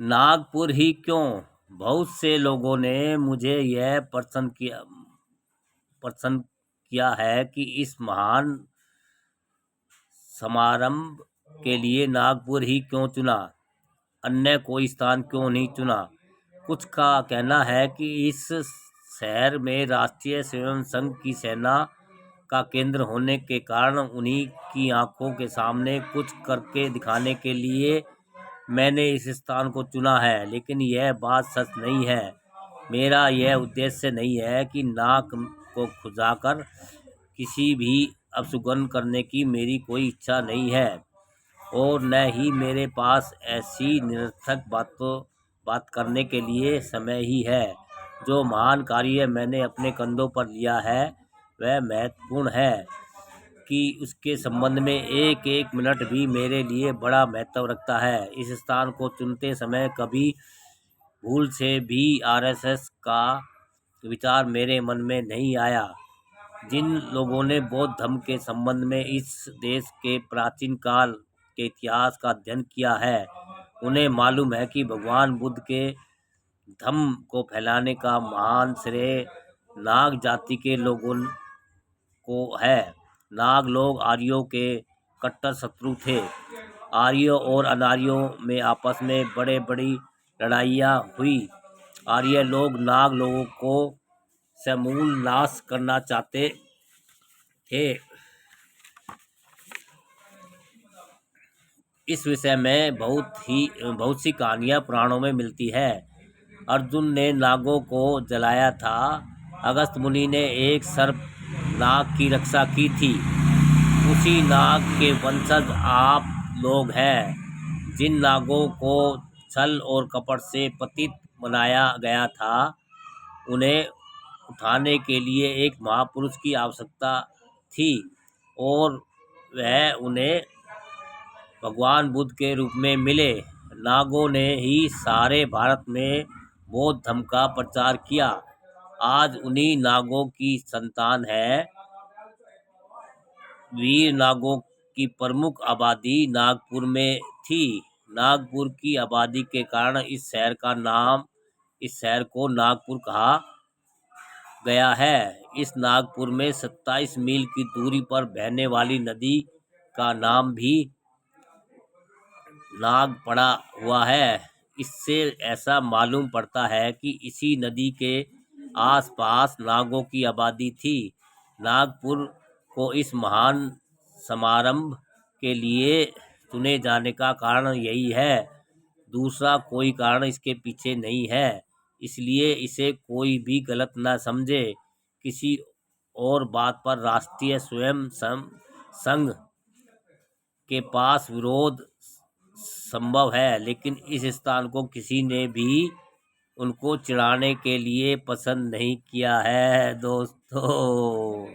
नागपुर ही क्यों, बहुत से लोगों ने मुझे यह प्रश्न किया है कि इस महान समारंभ के लिए नागपुर ही क्यों चुना, अन्य कोई स्थान क्यों नहीं चुना। कुछ का कहना है कि इस शहर में राष्ट्रीय स्वयं संघ की सेना का केंद्र होने के कारण उन्हीं की आंखों के सामने कुछ करके दिखाने के लिए मैंने इस स्थान को चुना है, लेकिन यह बात सच नहीं है। मेरा यह उद्देश्य नहीं है कि नाक को खुजाकर किसी भी अपशगुन करने की मेरी कोई इच्छा नहीं है, और न ही मेरे पास ऐसी निरर्थक बात करने के लिए समय ही है। जो महान कार्य मैंने अपने कंधों पर लिया है वह महत्वपूर्ण है कि उसके संबंध में एक एक मिनट भी मेरे लिए बड़ा महत्व रखता है। इस स्थान को चुनते समय कभी भूल से भी आरएसएस का विचार मेरे मन में नहीं आया। जिन लोगों ने बौद्ध धर्म के संबंध में इस देश के प्राचीन काल के इतिहास का अध्ययन किया है, उन्हें मालूम है कि भगवान बुद्ध के धम्म को फैलाने का महान श्रेय नाग जाति के लोगों को है। नाग लोग आर्यों के कट्टर शत्रु थे। आर्यों और अनार्यों में आपस में बड़ी लड़ाइयाँ हुई। आर्य लोग नाग लोगों को समूल नाश करना चाहते थे। इस विषय में बहुत सी कहानियाँ पुराणों में मिलती है। अर्जुन ने नागों को जलाया था। अगस्त मुनि ने एक सर्प नाग की रक्षा की थी। उसी नाग के वंशज आप लोग हैं। जिन नागों को छल और कपट से पतित बनाया गया था, उन्हें उठाने के लिए एक महापुरुष की आवश्यकता थी, और वह उन्हें भगवान बुद्ध के रूप में मिले। नागों ने ही सारे भारत में बौद्ध धर्म का प्रचार किया। आज उन्हीं नागों की संतान है। वीर नागों की प्रमुख आबादी नागपुर में थी। नागपुर की आबादी के कारण इस शहर को नागपुर कहा गया है। इस नागपुर में 27 मील की दूरी पर बहने वाली नदी का नाम भी नाग पड़ा हुआ है। इससे ऐसा मालूम पड़ता है कि इसी नदी के आसपास नागों की आबादी थी। नागपुर को इस महान समारंभ के लिए चुने जाने का कारण यही है। दूसरा कोई कारण इसके पीछे नहीं है। इसलिए इसे कोई भी गलत न समझे। किसी और बात पर राष्ट्रीय स्वयं संघ के पास विरोध संभव है, लेकिन इस स्थान को किसी ने भी उनको चिढ़ाने के लिए पसंद नहीं किया है दोस्तों।